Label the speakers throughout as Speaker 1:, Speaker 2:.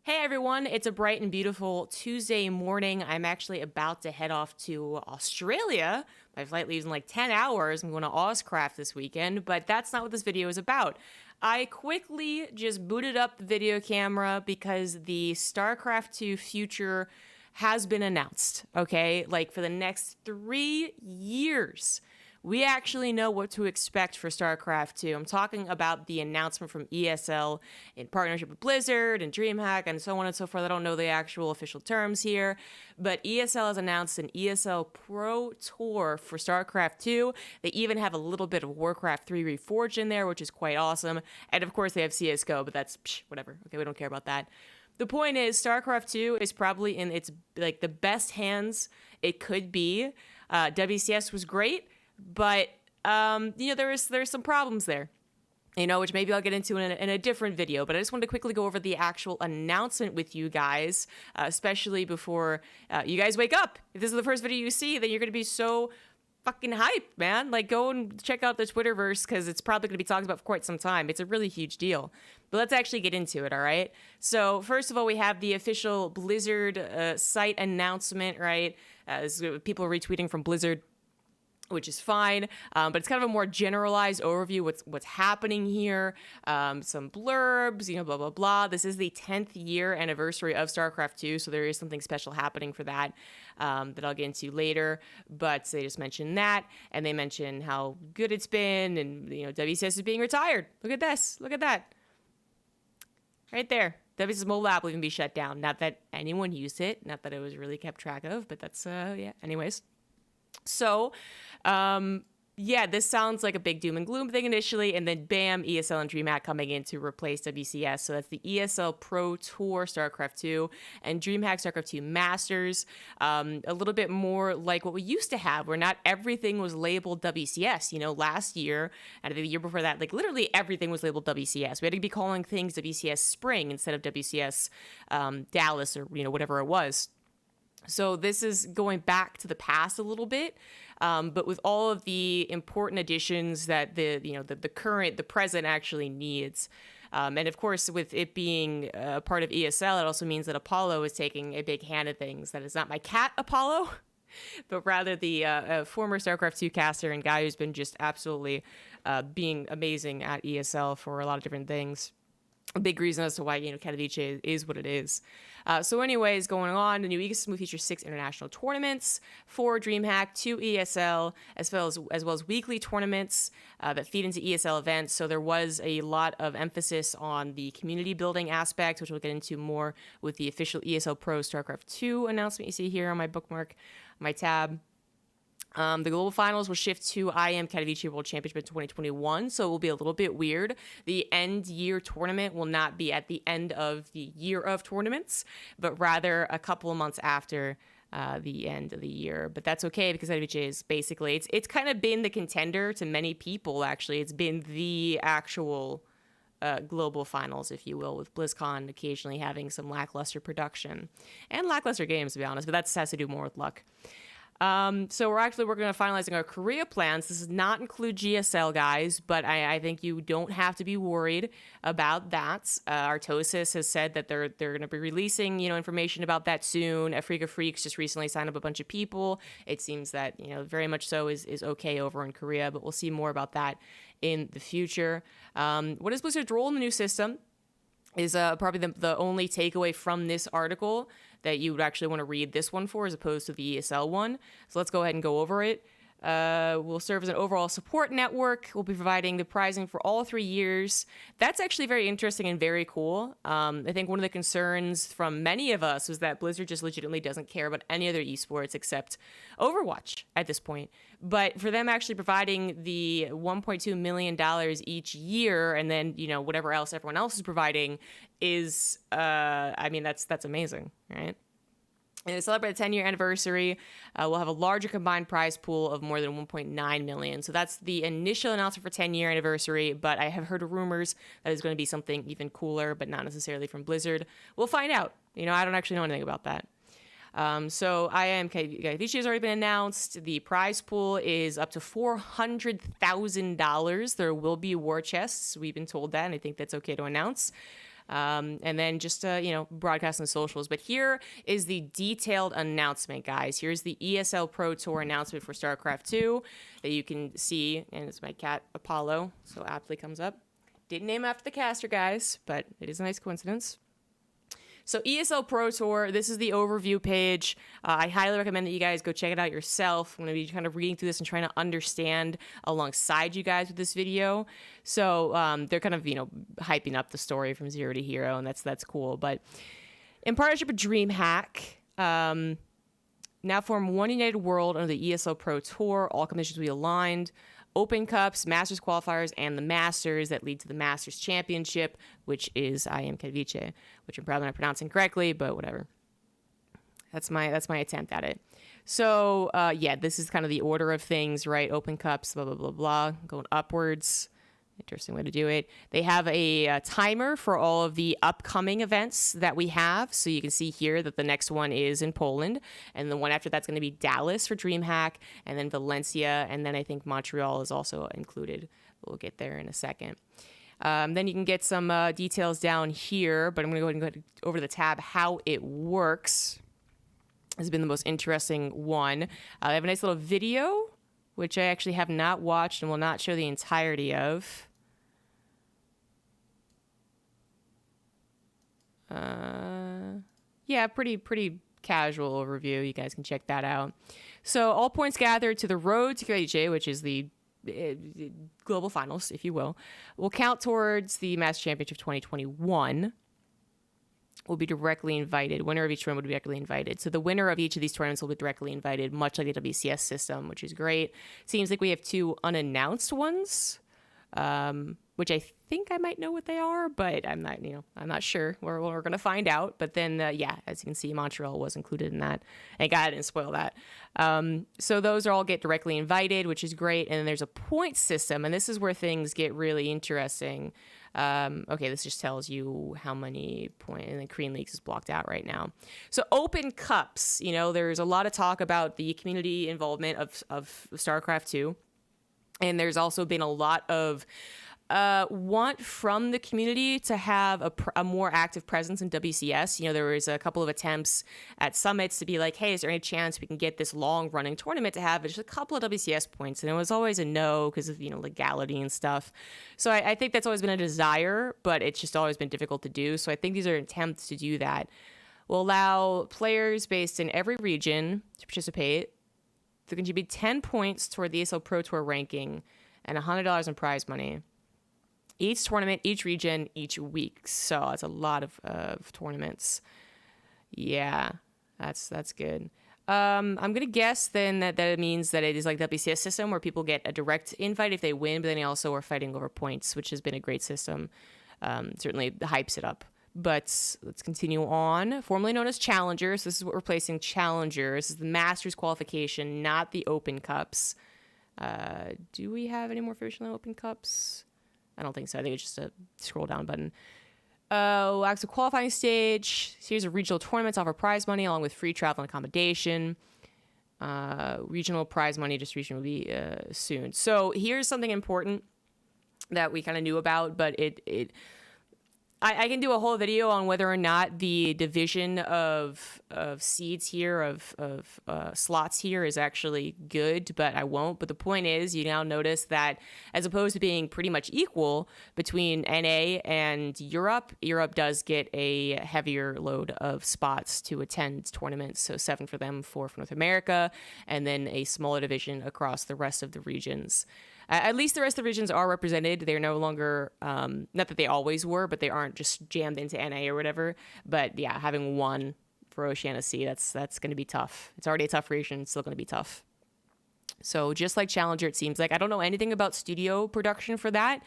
Speaker 1: Hey everyone, it's a bright and beautiful Tuesday morning. I'm actually about to head off to Australia. My flight leaves in like 10 hours. I'm going to Ozcraft this weekend, but that's not what this video is about. I quickly just booted up the video camera because the StarCraft 2 future has been announced, okay? Like for the next 3 years. We actually know what to expect for StarCraft 2. I'm talking about the announcement from ESL in partnership with Blizzard and Dreamhack and so on and so forth. I don't know the actual official terms here, but ESL has announced an ESL Pro Tour for StarCraft 2. They even have a little bit of Warcraft 3 Reforged in there, which is quite awesome. And of course, they have CSGO, but that's whatever. Okay, we don't care about that. The point is, StarCraft 2 is probably in its like the best hands it could be. WCS was great. But there's some problems there, which maybe I'll get into in a different video. But I just wanted to quickly go over the actual announcement with you guys, especially before you guys wake up. If this is the first video you see, then you're going to be so fucking hyped, man. Like, go and check out the Twitterverse because it's probably going to be talked about for quite some time. It's a really huge deal. But let's actually get into it, all right? So first of all, we have the official Blizzard site announcement, right? People are retweeting from Blizzard, which is fine, but it's kind of a more generalized overview what's happening here, some blurbs, blah, blah, blah. This is the 10th year anniversary of StarCraft 2, so there is something special happening for that that I'll get into later, but they just mentioned that, and they mention how good it's been, and, WCS is being retired. Look at this. Look at that. Right there. WCS mobile app will even be shut down. Not that anyone used it, not that it was really kept track of, but that's, yeah, anyways. So, this sounds like a big doom and gloom thing initially, and then bam, ESL and Dreamhack coming in to replace WCS. So that's the ESL Pro Tour StarCraft 2 and Dreamhack StarCraft 2 Masters. A little bit more like what we used to have, where not everything was labeled WCS. Last year and the year before that, like literally everything was labeled WCS. We had to be calling things WCS Spring instead of WCS Dallas or whatever it was. So this is going back to the past a little bit, but with all of the important additions that the present actually needs. And of course, with it being a part of ESL, it also means that Apollo is taking a big hand at things. That is not my cat, Apollo, but rather the former StarCraft 2 caster and guy who's been just absolutely being amazing at ESL for a lot of different things. A big reason as to why, Katowice is what it is. So anyways, going on, the new ecosystem will feature 6 international tournaments for Dreamhack, 2 ESL, as well as weekly tournaments that feed into ESL events. So there was a lot of emphasis on the community building aspect, which we'll get into more with the official ESL Pro StarCraft 2 announcement you see here on my bookmark, my tab. The global finals will shift to IM Katowice World Championship in 2021, so it will be a little bit weird. The end year tournament will not be at the end of the year of tournaments, but rather a couple of months after the end of the year. But that's okay because Katowice is basically, it's kind of been the contender to many people, actually. It's been the actual global finals, if you will, with BlizzCon occasionally having some lackluster production and lackluster games, to be honest, but that has to do more with luck. So we're actually working on finalizing our Korea plans. This does not include GSL, guys, but I think you don't have to be worried about that. Artosis has said that they're going to be releasing, information about that soon. Afrika Freaks just recently signed up a bunch of people. It seems that, very much so is okay over in Korea, but we'll see more about that in the future. What is Blizzard's role in the new system is probably the only takeaway from this article that you would actually want to read this one for as opposed to the ESL one. So let's go ahead and go over it. Will serve as an overall support network. We'll be providing the prizing for all 3 years. That's actually very interesting and very cool. I think one of the concerns from many of us was that Blizzard just legitimately doesn't care about any other esports except Overwatch at this point. But for them actually providing the $1.2 million each year and then, whatever else everyone else is providing is, that's amazing, right? And to celebrate the 10-year anniversary, we'll have a larger combined prize pool of more than 1.9 million. So that's the initial announcement for 10-year anniversary, but I have heard rumors that it's going to be something even cooler, but not necessarily from Blizzard. We'll find out. I don't actually know anything about that. So IM Katowice has already been announced. The prize pool is up to $400,000. There will be war chests. We've been told that, and I think that's okay to announce. and then just broadcast on socials. But here is the detailed announcement, guys. Here's the ESL Pro Tour announcement for StarCraft 2 that you can see, and it's my cat Apollo, so aptly comes up. Didn't name after the caster, guys, but it is a nice coincidence. So ESL Pro Tour, this is the overview page. I highly recommend that you guys go check it out yourself. I'm going to be kind of reading through this and trying to understand alongside you guys with this video. So they're kind of, hyping up the story from zero to hero, and that's cool. But in partnership with Dreamhack, now form one united world under the ESL Pro Tour. All competitions will be aligned. Open Cups, Masters qualifiers, and the Masters that lead to the Masters Championship, which is I am Clikbaited, which I'm probably not pronouncing correctly, but whatever. That's my attempt at it. So this is kind of the order of things, right? Open Cups, blah blah blah blah, going upwards. Interesting way to do it. They have a timer for all of the upcoming events that we have. So you can see here that the next one is in Poland. And the one after that's going to be Dallas for Dreamhack. And then Valencia. And then I think Montreal is also included. We'll get there in a second. Then you can get some details down here. But I'm going to go ahead and go over the tab how it works. This has been the most interesting one. I have a nice little video, which I actually have not watched and will not show the entirety of. Pretty casual overview. You guys can check that out. So all points gathered to the road to QAJ, which is the global finals, if you will count towards the Master Championship 2021. Will be directly invited. Winner of each tournament will be directly invited. So the winner of each of these tournaments will be directly invited, much like the WCS system, which is great. Seems like we have 2 unannounced ones, which I think I might know what they are, but I'm not sure. We're going to find out. But then, as you can see, Montreal was included in that. Thank God I didn't spoil that. So those all get directly invited, which is great. And then there's a point system, and this is where things get really interesting. This just tells you how many points, and the Korean Leagues is blocked out right now. So Open Cups, there's a lot of talk about the community involvement of StarCraft 2. And there's also been a lot of want from the community to have a more active presence in WCS. There was a couple of attempts at summits to be like, hey, is there any chance we can get this long running tournament to have just a couple of WCS points? And it was always a no because of, legality and stuff. So I think that's always been a desire, but it's just always been difficult to do. So I think these are attempts to do that. Will allow players based in every region to participate. They're going to be 10 points toward the ESL Pro Tour ranking and $100 in prize money. Each tournament, each region, each week. So it's a lot of tournaments. Yeah, that's good. I'm going to guess then that it means that it is like the WCS system where people get a direct invite if they win, but then they also are fighting over points, which has been a great system. Certainly hypes it up. But let's continue on. Formerly known as Challengers. This is what we're placing Challengers. This is the Masters qualification, not the Open Cups. Do we have any more official Open Cups? I don't think so. I think it's just a scroll down button. Active qualifying stage. Series of regional tournaments offer prize money along with free travel and accommodation. Regional prize money distribution will be soon. So here's something important that we kind of knew about, but I can do a whole video on whether or not the division of seeds here, of slots here is actually good, but I won't. But the point is, you now notice that as opposed to being pretty much equal between NA and Europe does get a heavier load of spots to attend tournaments. So 7 for them, 4 for North America, and then a smaller division across the rest of the regions. At least the rest of the regions are represented. They're no longer, not that they always were, but they aren't just jammed into NA or whatever. But yeah, having one for Oceania Sea, that's going to be tough. It's already a tough region. It's still going to be tough. So just like Challenger, it seems like. I don't know anything about studio production for that.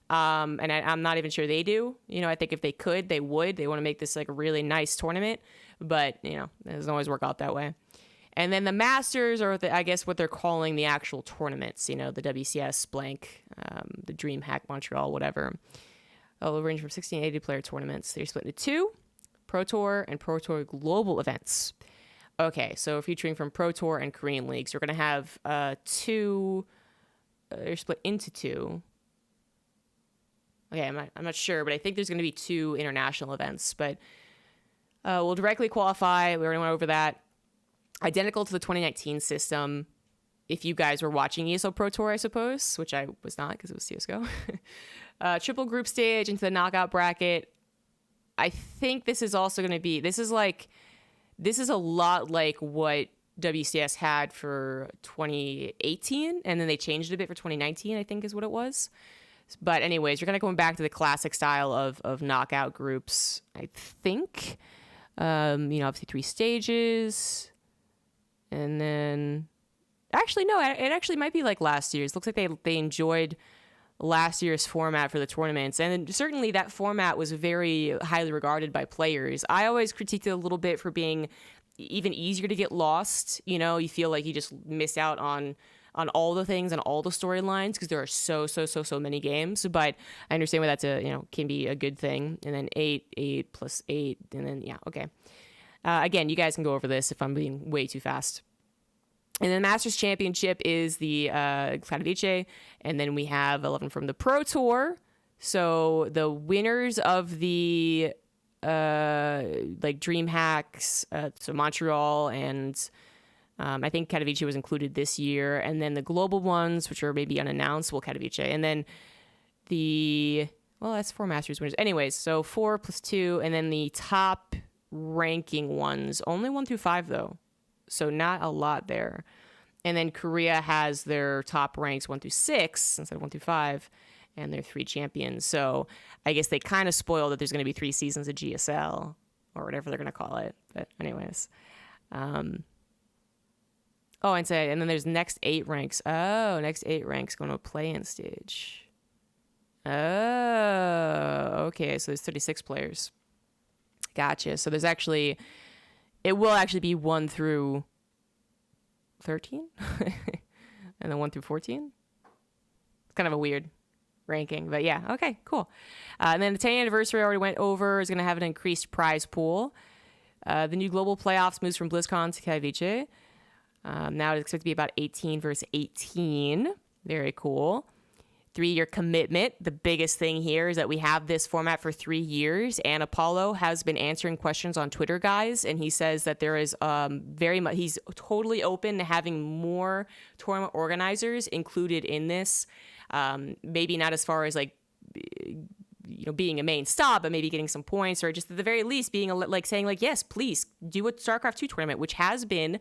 Speaker 1: And I'm not even sure they do. I think if they could, they would. They want to make this like a really nice tournament. But, it doesn't always work out that way. And then the Masters are, I guess, what they're calling the actual tournaments, the WCS blank, the Dreamhack Montreal, whatever. They'll range from 16 to 80 player tournaments. They're split into 2, Pro Tour and Pro Tour Global events. Okay, so featuring from Pro Tour and Korean Leagues. We're going to have 2, they're split into 2. Okay, I'm not sure, but I think there's going to be 2 international events. But we'll directly qualify. We already went over that. Identical to the 2019 system. If you guys were watching ESL Pro Tour, I suppose, which I was not because it was CSGO. Triple group stage into the knockout bracket. I think this is also going to be, this is a lot like what WCS had for 2018, and then they changed it a bit for 2019, I think is what it was. But anyways, you're kind of going back to the classic style of knockout groups, I think. Obviously 3 stages. And then, actually, no, it actually might be like last year's. Looks like they enjoyed last year's format for the tournaments. And certainly that format was very highly regarded by players. I always critiqued it a little bit for being even easier to get lost. You feel like you just miss out on all the things and all the storylines because there are so many games. But I understand why that's can be a good thing. And then 8 plus 8, and then yeah, okay. Again, you guys can go over this if I'm being way too fast. And then Masters Championship is the Katowice, and then we have 11 from the Pro Tour. So the winners of the Dreamhacks, so Montreal and I think Katowice was included this year, and then the global ones, which are maybe unannounced, Katowice, and then that's 4 Masters winners. Anyways, so 4 plus 2, and then the top ranking ones, only 1 through 5 though. So not a lot there. And then Korea has their top ranks 1 through 6 instead of 1 through 5, and they're 3 champions. So I guess they kind of spoiled that there's going to be 3 seasons of GSL or whatever they're going to call it. But anyways, and then there's next 8 ranks. Oh, next 8 ranks going to a play-in stage. Oh, okay. So there's 36 players. Gotcha. So it will actually be 1 through 13 and then 1 through 14. It's kind of a weird ranking, but yeah. Okay, cool. And then the 10th anniversary I already went over is going to have an increased prize pool. The new global playoffs moves from BlizzCon to Katowice. Now it's expected to be about 18 versus 18. Very cool. 3-year commitment. The biggest thing here is that we have this format for 3 years, and Apollo has been answering questions on Twitter, guys, and he says that there is he's totally open to having more tournament organizers included in this. Maybe not as far as being a main stop, but maybe getting some points, or just at the very least being saying yes, please do a StarCraft 2 tournament, which has been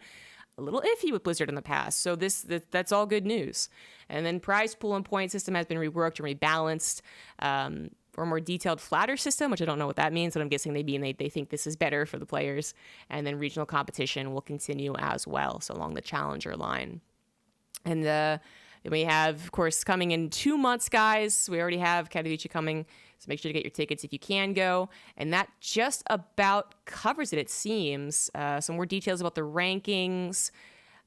Speaker 1: a little iffy with Blizzard in the past. So that's all good news. And then prize pool and point system has been reworked and rebalanced for a more detailed flatter system, which I don't know what that means, but I'm guessing they think this is better for the players. And then regional competition will continue as well, so along the challenger line. And then we have, of course, coming in 2 months, guys. We already have Katowice coming, so make sure to get your tickets if you can go. And that just about covers it seems. Some more details about the rankings.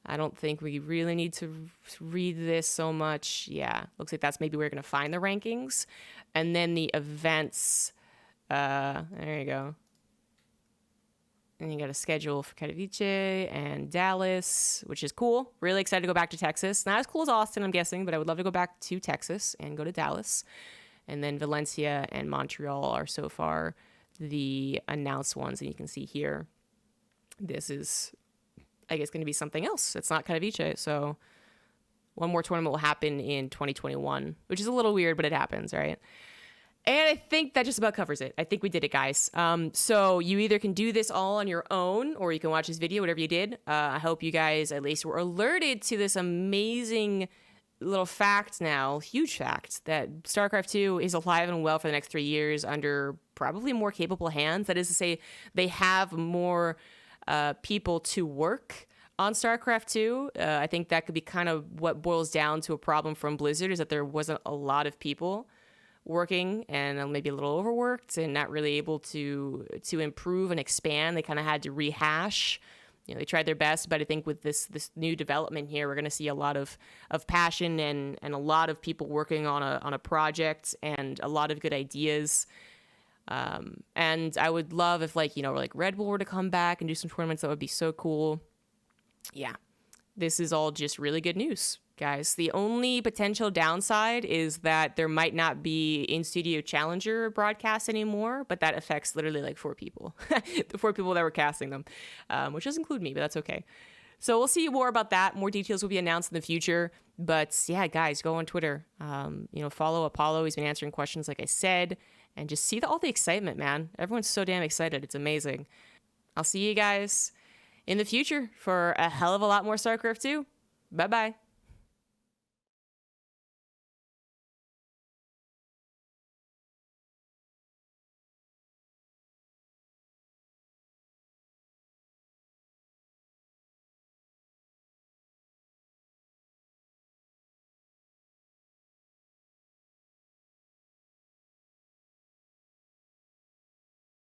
Speaker 1: I don't think we really need to read this so much. Yeah, looks like that's maybe where we're going to find the rankings. And then the events. There you go. And you got a schedule for Katowice and Dallas, which is cool. Really excited to go back to Texas. Not as cool as Austin, I'm guessing, but I would love to go back to Texas and go to Dallas. And then Valencia and Montreal are so far the announced ones. And you can see here, this is, I guess, going to be something else. It's not Katowice. So one more tournament will happen in 2021, which is a little weird, but it happens, right? And I think that just about covers it. I think we did it, guys. So you either can do this all on your own, or you can watch this video, whatever you did. I hope you guys at least were alerted to this amazing little fact now, huge fact, that StarCraft 2 is alive and well for the next 3 years under probably more capable hands. That is to say, they have more people to work on StarCraft 2. I think that could be kind of what boils down to a problem from Blizzard, is that there wasn't a lot of people working and maybe a little overworked and not really able to improve and expand. They kind of had to rehash. They tried their best, but I think with this new development here, we're going to see a lot of passion and a lot of people working on a project and a lot of good ideas. And I would love if Red Bull were to come back and do some tournaments. That would be so cool. Yeah, this is all just really good news. guys. The only potential downside is that there might not be in-studio challenger broadcasts anymore, but that affects literally like 4 people. The 4 people that were casting them, which does include me, but that's okay. So we'll see more about that. More details will be announced in the future. But yeah, guys, go on Twitter. Follow Apollo. He's been answering questions, like I said, and just see all the excitement, man. Everyone's so damn excited. It's amazing. I'll see you guys in the future for a hell of a lot more StarCraft 2. Bye-bye.